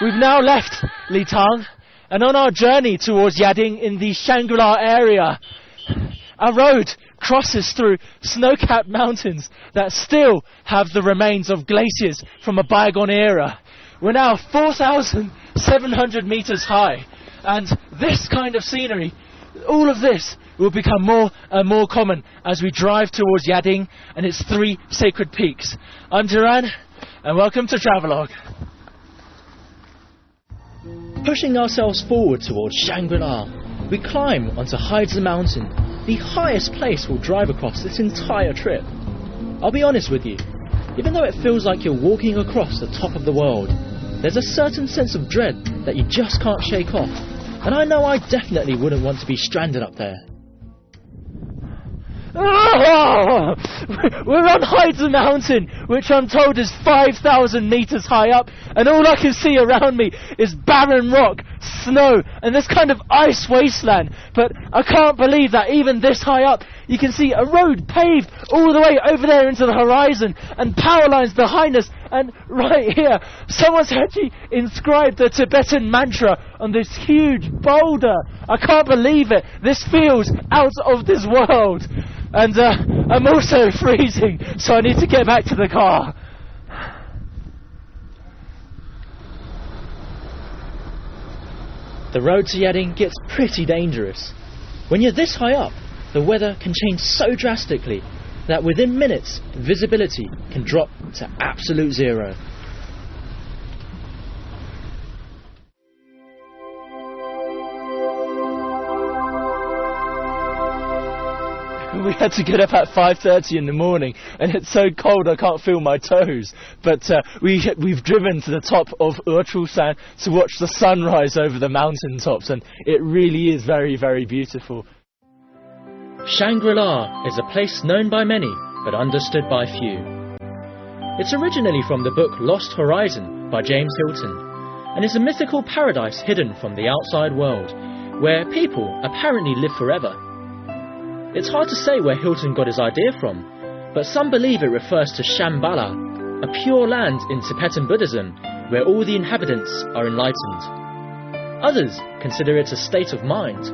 We've now left Litang, and on our journey towards Yading in the Shangri-La area, our road crosses through snow-capped mountains that still have the remains of glaciers from a bygone era. We're now 4,700 meters high, and this kind of scenery, all of this, will become more and more common as we drive towards Yading and its 3 sacred peaks. I'm Duran, and welcome to Travelogue. Pushing ourselves forward towards Shangri-La, we climb onto Heights Mountain, the highest place we'll drive across this entire trip. I'll be honest with you, even though it feels like you're walking across the top of the world, there's a certain sense of dread that you just can't shake off, and I know I definitely wouldn't want to be stranded up there. Oh, we're on Heights Mountain, which I'm told is 5,000 meters high up, and all I can see around me is barren rock, snow, and this kind of ice wasteland. But I can't believe that even this high up, you can see a road paved all the way over there into the horizon, and power lines behind us, and right here, someone's actually inscribed the Tibetan mantra on this huge boulder. I can't believe it. This feels out of this world. And I'm also freezing, so I need to get back to the car. The road to Yading gets pretty dangerous. When you're this high up, the weather can change so drastically that within minutes, visibility can drop to absolute zero. We had to get up at 5:30 in the morning, and it's so cold I can't feel my toes. But we've driven to the top of Urchulsan to watch the sunrise over the mountain tops, and it really is very, very beautiful. Shangri-La is a place known by many, but understood by few. It's originally from the book Lost Horizon by James Hilton, and is a mythical paradise hidden from the outside world, where people apparently live forever. It's hard to say where Hilton got his idea from, but some believe it refers to Shambhala, a pure land in Tibetan Buddhism where all the inhabitants are enlightened. Others consider it a state of mind.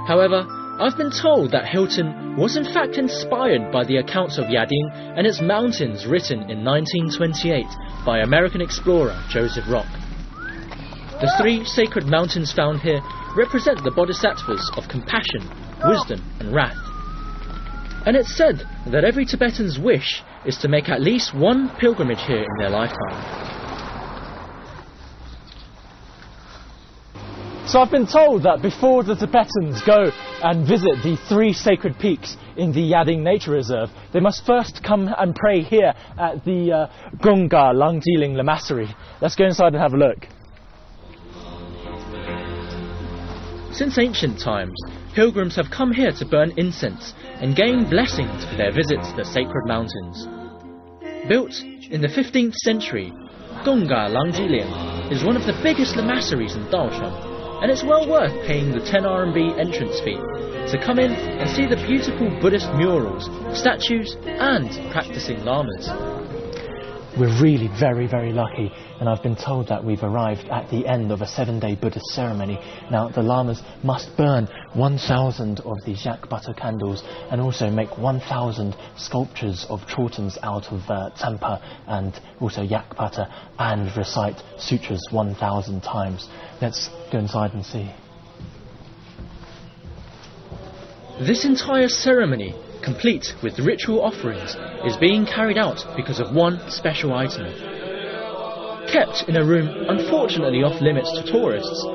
However, I've been told that Hilton was in fact inspired by the accounts of Yading and its mountains written in 1928 by American explorer Joseph Rock. The 3 sacred mountains found here represent the bodhisattvas of compassion, wisdom and wrath. And it's said that every Tibetan's wish is to make at least one pilgrimage here in their lifetime. So I've been told that before the Tibetans go and visit the 3 sacred peaks in the Yading Nature Reserve, they must first come and pray here at the Gunga Langjiling Lamasery. Let's go inside and have a look. Since ancient times, pilgrims have come here to burn incense and gain blessings for their visits to the sacred mountains. Built in the 15th century, Gunga Langjiling is one of the biggest lamaseries in Daoshan, and it's well worth paying the 10 RMB entrance fee to come in and see the beautiful Buddhist murals, statues and practicing lamas. We're really very, very lucky, and I've been told that we've arrived at the end of a 7-day Buddhist ceremony. Now, the lamas must burn 1,000 of these yak butter candles and also make 1,000 sculptures of chortens out of tsampa and also yak butter, and recite sutras 1,000 times. Let's go inside and see. This entire ceremony, complete with ritual offerings, is being carried out because of one special item. Kept in a room unfortunately off limits to tourists,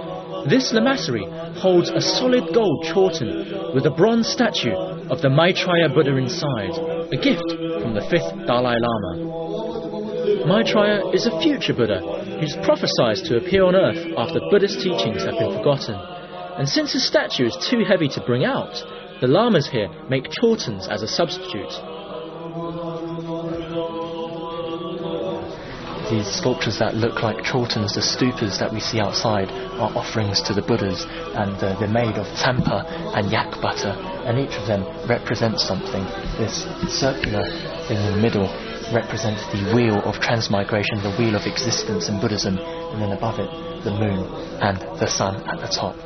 this lamasery holds a solid gold chorten with a bronze statue of the Maitreya Buddha inside, a gift from the 5th Dalai Lama. Maitreya is a future Buddha who's prophesied to appear on earth after Buddhist teachings have been forgotten, and since his statue is too heavy to bring out, the lamas here make chortens as a substitute. These sculptures that look like chortens, the stupas that we see outside, are offerings to the Buddhas, and they're made of tsampa and yak butter, and each of them represents something. This circular thing in the middle represents the wheel of transmigration, the wheel of existence in Buddhism, and then above it, the moon and the sun at the top.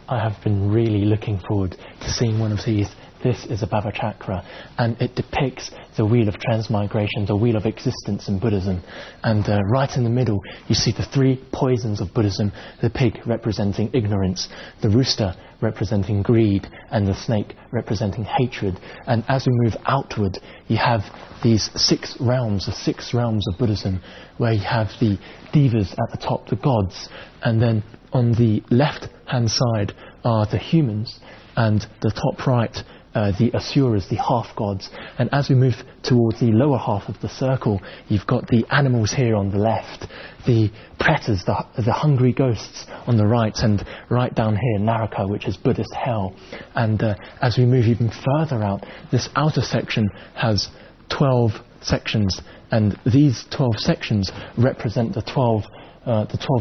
I have been really looking forward to seeing one of these. This is a Bhava Chakra, and it depicts the wheel of transmigration, the wheel of existence in Buddhism. And right in the middle, you see the three poisons of Buddhism: the pig representing ignorance, the rooster representing greed, and the snake representing hatred. And as we move outward, you have these six realms, the six realms of Buddhism, where you have the devas at the top, the gods, and then on the left-hand side are the humans, and the top right, the asuras, the half-gods. And as we move towards the lower half of the circle, you've got the animals here on the left, the pretas, the hungry ghosts on the right, and right down here, Naraka, which is Buddhist hell. And as we move even further out, this outer section has 12 sections, and these 12 sections represent the 12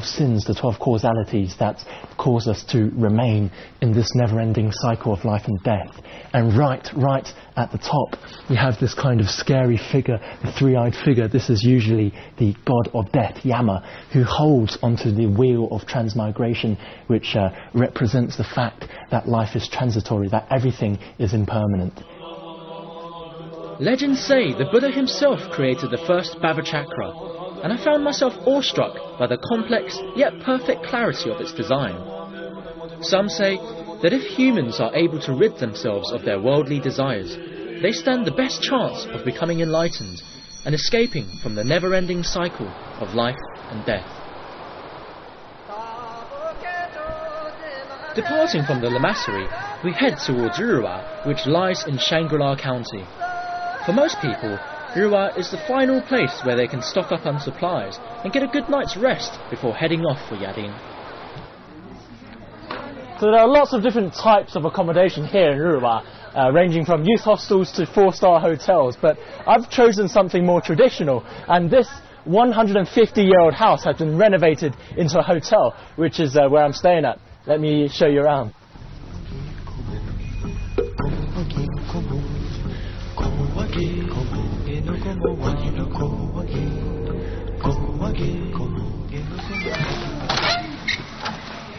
sins, the 12 causalities that cause us to remain in this never-ending cycle of life and death. And right at the top, we have this kind of scary figure, the three-eyed figure. This is usually the god of death, Yama, who holds onto the wheel of transmigration, which represents the fact that life is transitory, that everything is impermanent. Legends say the Buddha himself created the first Bhava Chakra, and I found myself awestruck by the complex yet perfect clarity of its design. Some say that if humans are able to rid themselves of their worldly desires, they stand the best chance of becoming enlightened and escaping from the never-ending cycle of life and death. Departing from the Lamasery, we head towards Ruwa, which lies in Shangri-La County. For most people, Ruwa is the final place where they can stock up on supplies and get a good night's rest before heading off for Yadin. So there are lots of different types of accommodation here in Ruwa, ranging from youth hostels to 4-star hotels, but I've chosen something more traditional, and this 150-year-old house has been renovated into a hotel, which is where I'm staying at. Let me show you around.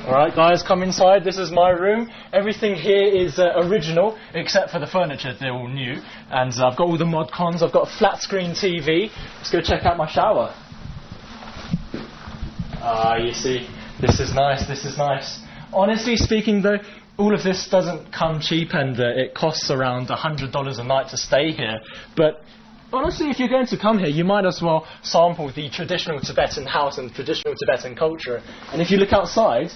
Alright guys, come inside. This is my room. Everything here is original except for the furniture. They're all new, and I've got all the mod cons. I've got a flat screen TV. Let's go check out my shower. You see, this is nice, this is nice. Honestly speaking though, all of this doesn't come cheap, and it costs around $100 a night to stay here. But honestly, if you're going to come here, you might as well sample the traditional Tibetan house and traditional Tibetan culture. And if you look outside,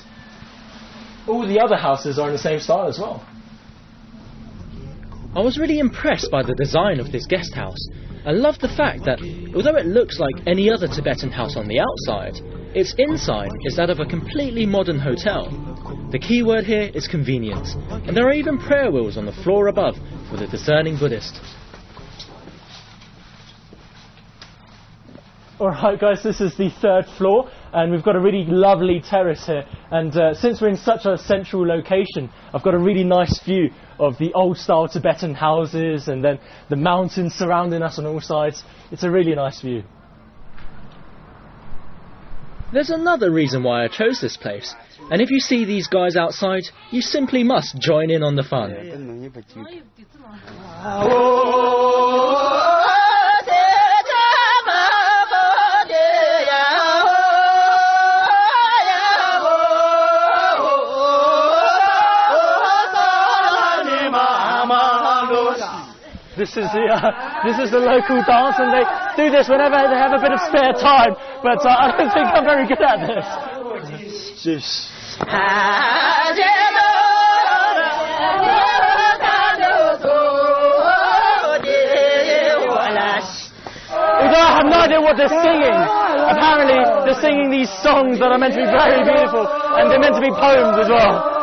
all the other houses are in the same style as well. I was really impressed by the design of this guest house. I love the fact that, although it looks like any other Tibetan house on the outside, its inside is that of a completely modern hotel. The key word here is convenience, and there are even prayer wheels on the floor above for the discerning Buddhist. Alright guys, this is the 3rd floor, and we've got a really lovely terrace here, and since we're in such a central location, I've got a really nice view of the old style Tibetan houses and then the mountains surrounding us on all sides. It's a really nice view. There's another reason why I chose this place, and if you see these guys outside, you simply must join in on the fun. This is the local dance, and they do this whenever they have a bit of spare time, but I don't think I'm very good at this. Although I have no idea what they're singing, apparently they're singing these songs that are meant to be very beautiful, and they're meant to be poems as well.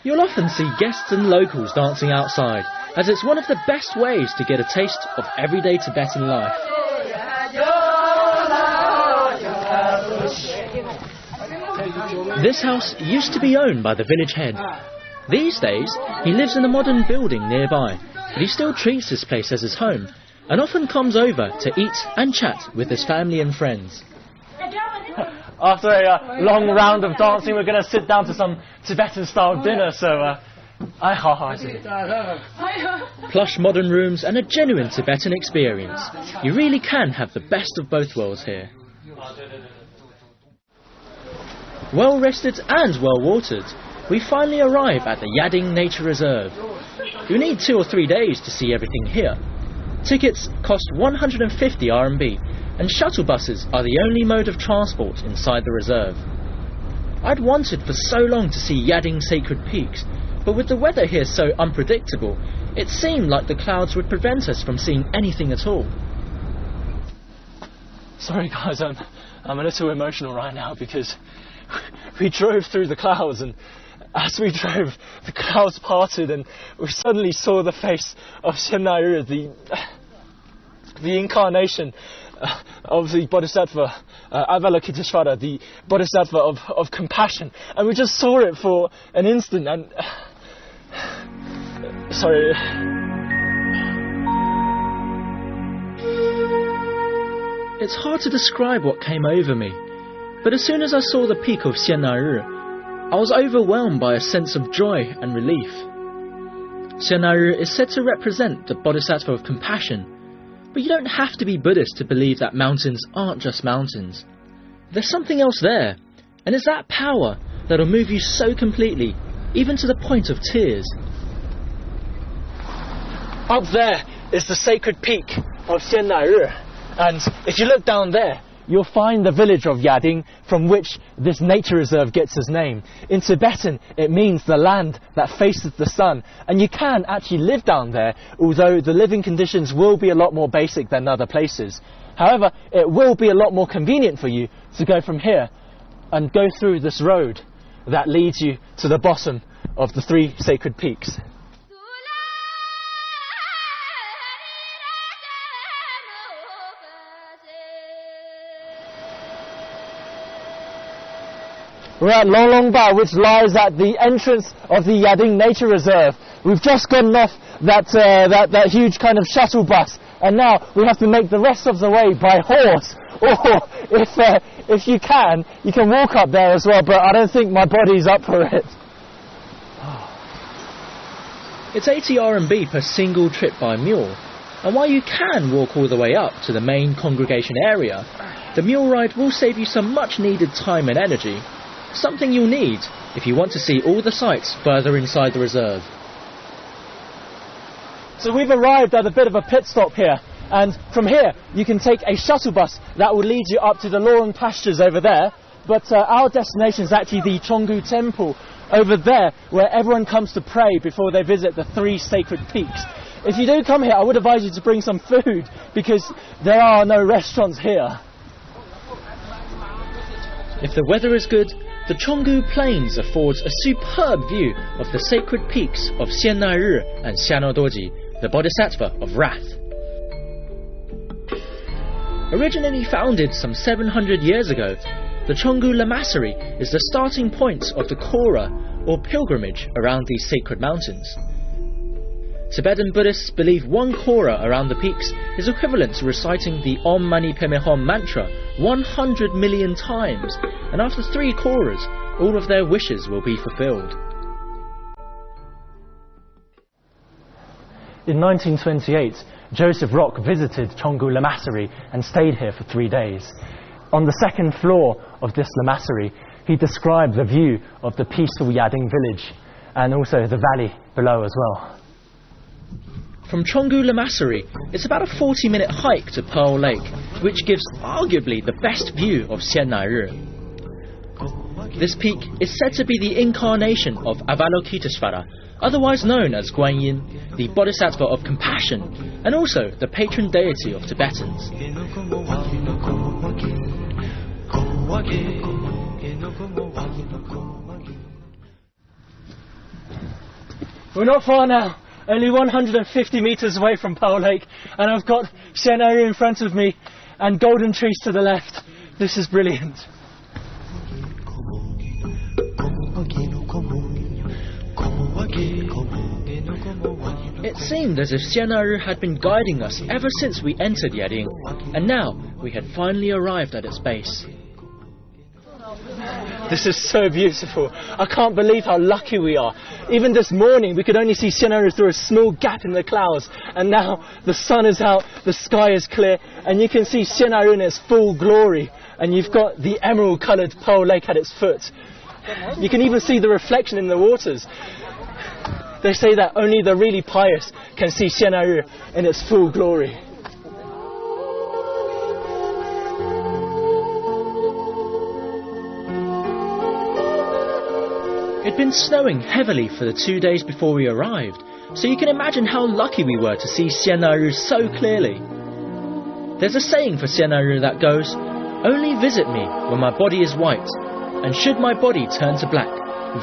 You'll often see guests and locals dancing outside, as it's one of the best ways to get a taste of everyday Tibetan life. This house used to be owned by the village head. These days, he lives in a modern building nearby, but he still treats this place as his home and often comes over to eat and chat with his family and friends. After a long round of dancing, we're going to sit down to some Tibetan-style dinner, so plush modern rooms and a genuine Tibetan experience. You really can have the best of both worlds here. Well rested and well watered, we finally arrive at the Yading Nature Reserve. You need 2 or 3 days to see everything here. Tickets cost 150 RMB and shuttle buses are the only mode of transport inside the reserve. I'd wanted for so long to see Yading Sacred Peaks, but with the weather here so unpredictable, it seemed like the clouds would prevent us from seeing anything at all. Sorry guys, I'm a little emotional right now because we drove through the clouds, and as we drove, the clouds parted and we suddenly saw the face of Xiannai Ri, the incarnation of the Bodhisattva, Avalokiteshvara, the Bodhisattva of compassion, and we just saw it for an instant and... Sorry. It's hard to describe what came over me, but as soon as I saw the peak of Xiannai Ri, I was overwhelmed by a sense of joy and relief. Xiannai Ri is said to represent the Bodhisattva of compassion, but you don't have to be Buddhist to believe that mountains aren't just mountains. There's something else there, and it's that power that'll move you so completely, even to the point of tears. Up there is the sacred peak of Xiannai Ri, and if you look down there, you'll find the village of Yading, from which this nature reserve gets its name. In Tibetan, it means the land that faces the sun, and you can actually live down there, although the living conditions will be a lot more basic than other places. However, it will be a lot more convenient for you to go from here and go through this road that leads you to the bottom of the 3 sacred peaks. We're at Longlongba, which lies at the entrance of the Yading Nature Reserve. We've just gotten off that huge kind of shuttle bus, and now we have to make the rest of the way by horse. Or if you can walk up there as well, but I don't think my body's up for it. It's 80 RMB per single trip by mule, and while you can walk all the way up to the main congregation area, the mule ride will save you some much needed time and energy. Something you'll need if you want to see all the sights further inside the reserve. So we've arrived at a bit of a pit stop here, and from here you can take a shuttle bus that will lead you up to the Lorong pastures over there, but our destination is actually the Chonggu Temple over there, where everyone comes to pray before they visit the 3 sacred peaks. If you do come here, I would advise you to bring some food, because there are no restaurants here. If the weather is good, the Chonggu Plains affords a superb view of the sacred peaks of Xiannai Ri and Xianodoji, the Bodhisattva of Wrath. Originally founded some 700 years ago, the Chonggu Lamasery is the starting point of the Kora, or pilgrimage, around these sacred mountains. Tibetan Buddhists believe 1 Kora around the peaks is equivalent to reciting the Om Mani Padme Hum mantra 100 million times, and after 3 Koras, all of their wishes will be fulfilled. In 1928, Joseph Rock visited Chonggu Lamasery and stayed here for 3 days. On the 2nd floor of this Lamasery, he described the view of the peaceful Yading village and also the valley below as well. From Chonggu Lamasery, it's about a 40-minute hike to Pearl Lake, which gives arguably the best view of Xiannai Ri. This peak is said to be the incarnation of Avalokiteshvara, otherwise known as Guanyin, the Bodhisattva of compassion, and also the patron deity of Tibetans. We're not far now. Only 150 meters away from Pearl Lake, and I've got Xiannai Ri in front of me and golden trees to the left. This is brilliant. seemed as if Xianaru had been guiding us ever since we entered Yading, and now we had finally arrived at its base. This is so beautiful. I can't believe how lucky we are. Even this morning we could only see Xianaru through a small gap in the clouds, and now the sun is out, the sky is clear, and you can see Xianaru in its full glory, and you've got the emerald coloured Pearl Lake at its foot. You can even see the reflection in the waters. They say that only the really pious can see Xianaru in its full glory. It'd been snowing heavily for the 2 days before we arrived, so you can imagine how lucky we were to see Xianaru so clearly. There's a saying for Xianaru that goes, "Only visit me when my body is white, and should my body turn to black,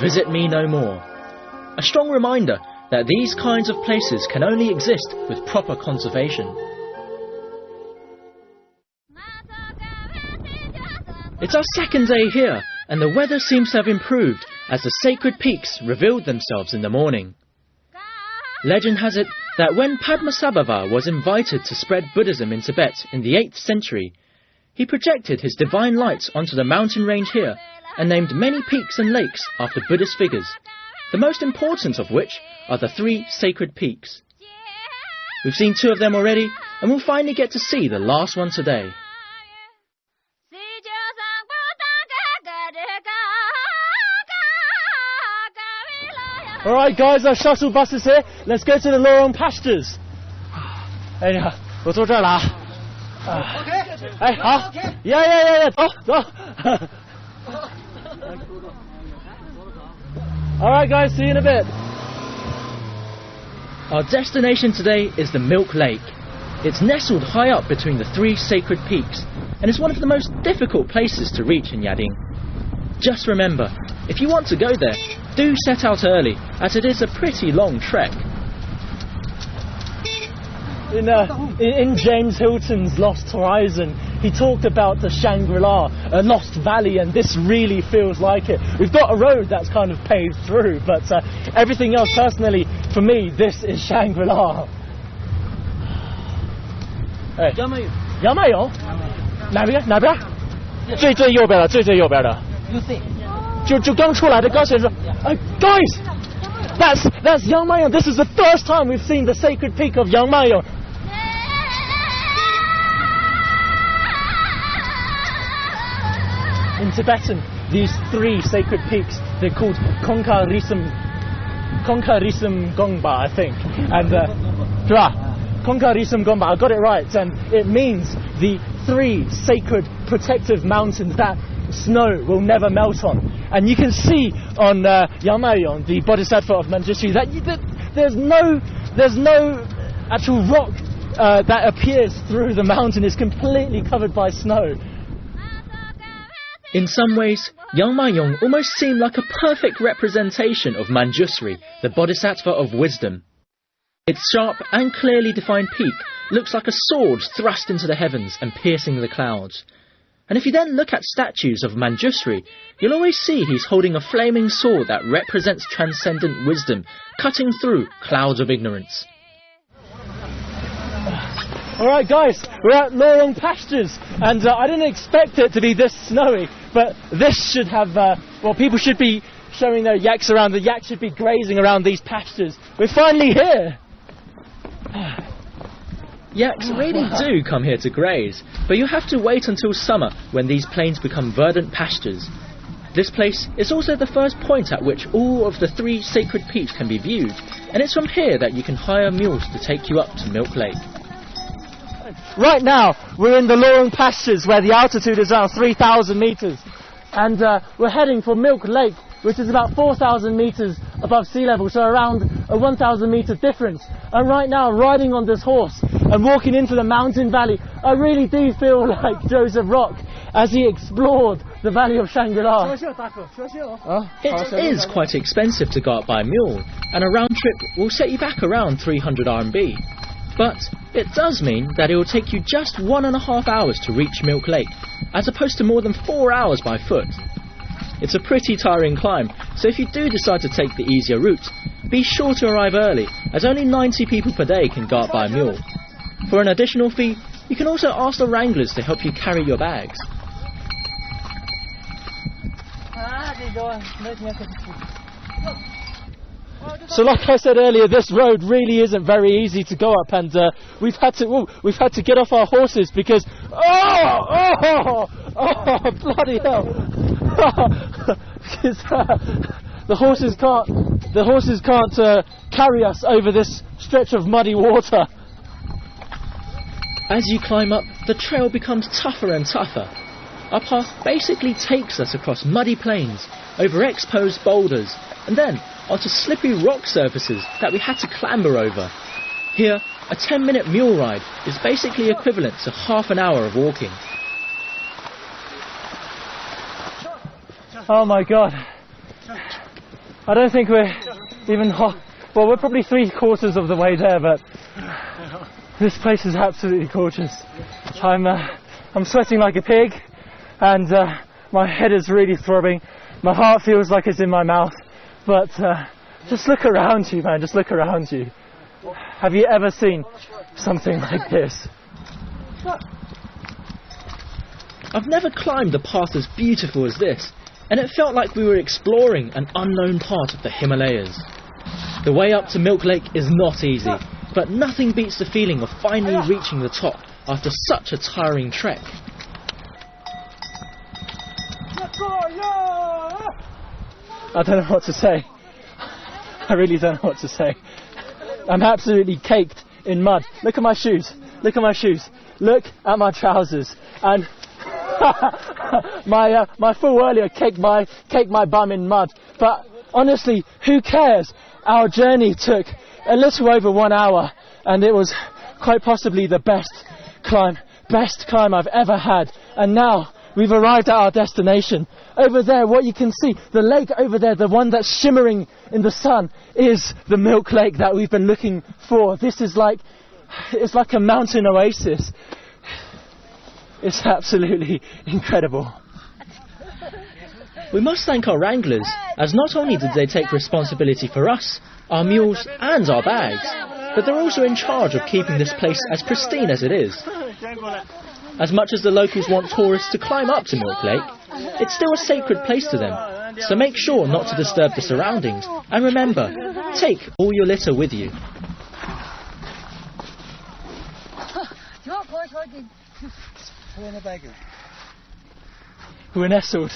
visit me no more." A strong reminder that these kinds of places can only exist with proper conservation. It's our second day here, and the weather seems to have improved as the sacred peaks revealed themselves in the morning. Legend has it that when Padmasambhava was invited to spread Buddhism in Tibet in the 8th century, he projected his divine light onto the mountain range here and named many peaks and lakes after Buddhist figures, the most important of which are the 3 sacred peaks. We've seen 2 of them already, and we'll finally get to see the last one today. Alright guys, our shuttle bus is here. Let's go to the Lorong pastures. 哎呀，我坐这儿了啊。哎，好，呀，走。Alright guys, see you in a bit. Our destination today is the Milk Lake. It's nestled high up between the 3 sacred peaks, and is one of the most difficult places to reach in Yading. Just remember, if you want to go there, do set out early, as it is a pretty long trek. In James Hilton's Lost Horizon, he talked about the Shangri-La, a lost valley, and this really feels like it. We've got a road that's kind of paved through, but everything else, personally, for me, this is Shangri-La. Hey. 杨麦勇？哪边？最右边的，最右边的。就刚出来的，刚先说，guys, that's Yangmayong. This is the first time we've seen the sacred peak of Yangmayong. In Tibetan, these 3 sacred peaks, they're called Konkarisam Gongba, I think, and Konkarisam Gongba, I got it right, and it means the 3 sacred protective mountains that snow will never melt on. And you can see on Yangmayong, the Bodhisattva of Manjushri, that there's no actual rock that appears through the mountain. It's completely covered by snow. In some ways, Yangmayong almost seemed like a perfect representation of Manjushri, the Bodhisattva of wisdom. Its sharp and clearly defined peak looks like a sword thrust into the heavens and piercing the clouds. And if you then look at statues of Manjushri, you'll always see he's holding a flaming sword that represents transcendent wisdom, cutting through clouds of ignorance. Alright guys, we're at Lorong pastures, and I didn't expect it to be this snowy, but this should have, people should be showing their yaks around, the yaks should be grazing around these pastures. We're finally here! Yaks really do come here to graze, but you have to wait until summer when these plains become verdant pastures. This place is also the first point at which all of the 3 sacred peaks can be viewed, and it's from here that you can hire mules to take you up to Milk Lake. Right now, we're in the Lorong pastures where the altitude is around 3,000 metres, and we're heading for Milk Lake, which is about 4,000 metres above sea level, so around a 1,000 metre difference. And right now, riding on this horse and walking into the mountain valley, I really do feel like Joseph Rock as he explored the valley of Shangri-La. It is quite expensive to go up by mule, and a round trip will set you back around 300 RMB. But it does mean that it will take you just 1.5 hours to reach Milk Lake, as opposed to more than 4 hours by foot. It's a pretty tiring climb, so if you do decide to take the easier route, be sure to arrive early, as only 90 people per day can go up by a mule. For an additional fee, you can also ask the wranglers to help you carry your bags. So like I said earlier, this road really isn't very easy to go up, and we've had to get off our horses because bloody hell! Because the horses can't carry us over this stretch of muddy water. As you climb up, the trail becomes tougher and tougher. Our path basically takes us across muddy plains, over exposed boulders, and then onto slippery rock surfaces that we had to clamber over. Here, a 10-minute mule ride is basically equivalent to half an hour of walking. Oh my god. I don't think we're even well, we're probably 3/4 of the way there, but this place is absolutely gorgeous. I'm sweating like a pig, and my head is really throbbing. My heart feels like it's in my mouth. But just look around you, man, just look around you. Have you ever seen something like this? I've never climbed a path as beautiful as this, and it felt like we were exploring an unknown part of the Himalayas. The way up to Milk Lake is not easy, but nothing beats the feeling of finally reaching the top after such a tiring trek. I don't know what to say. I really don't know what to say. I'm absolutely caked in mud. Look at my shoes. Look at my shoes. Look at my trousers. And my fool earlier caked my bum in mud. But honestly, who cares? Our journey took a little over 1 hour, and it was quite possibly the best climb I've ever had. And now we've arrived at our destination. Over there, what you can see, the lake over there, the one that's shimmering in the sun, is the Milk Lake that we've been looking for. This is it's like a mountain oasis. It's absolutely incredible. We must thank our wranglers, as not only did they take responsibility for us, our mules and our bags, but they're also in charge of keeping this place as pristine as it is. As much as the locals want tourists to climb up to Milk Lake, it's still a sacred place to them, so make sure not to disturb the surroundings, and remember, take all your litter with you. We're nestled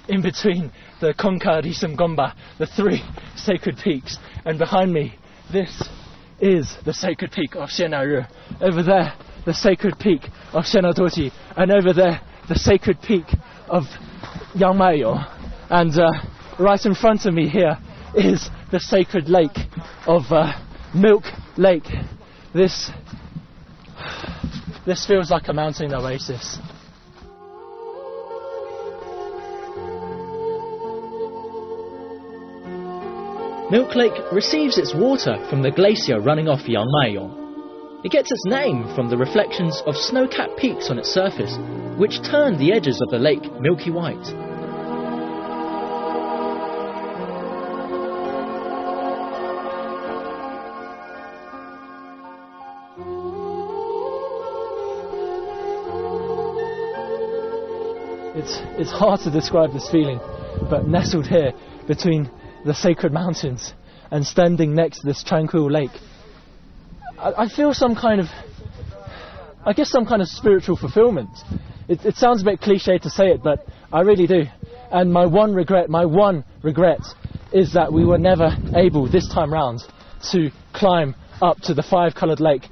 in between the Konka Risam-Gomba, the 3 sacred peaks, and behind me, this is the sacred peak of Shenaru. Over there, the sacred peak of Shenadoji, and over there, the sacred peak of Yangmayo. And right in front of me here is the sacred lake of Milk Lake. This feels like a mountain oasis. Milk Lake receives its water from the glacier running off Yangmayo. It gets its name from the reflections of snow-capped peaks on its surface, which turn the edges of the lake milky white. It's hard to describe this feeling, but nestled here between the sacred mountains and standing next to this tranquil lake, I feel some kind of spiritual fulfillment. It sounds a bit cliche to say it, but I really do. And my one regret is that we were never able this time round to climb up to the 5-coloured lake.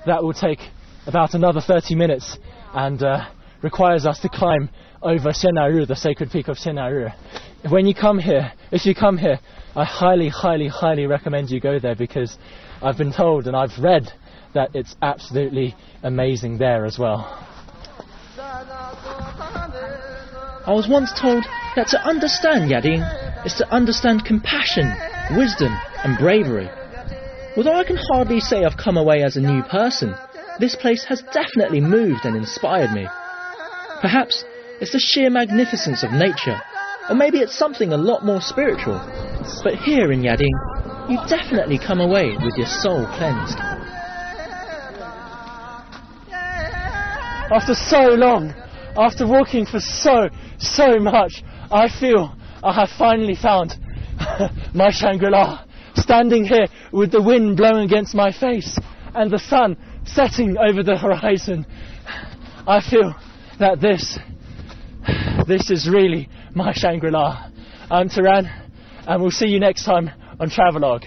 That will take about another 30 minutes and requires us to climb over Shenaru, the sacred peak of Shenaru. If you come here, I highly, highly, highly recommend you go there, because I've been told and I've read that it's absolutely amazing there as well. I was once told that to understand Yading is to understand compassion, wisdom and bravery. Although I can hardly say I've come away as a new person, this place has definitely moved and inspired me. Perhaps it's the sheer magnificence of nature, or maybe it's something a lot more spiritual. But here in Yading, you definitely come away with your soul cleansed. After so long, after walking for so much, I feel I have finally found my Shangri-La. Standing here with the wind blowing against my face and the sun setting over the horizon, I feel that this is really my Shangri-La. I'm Taran, and we'll see you next time on Travelogue.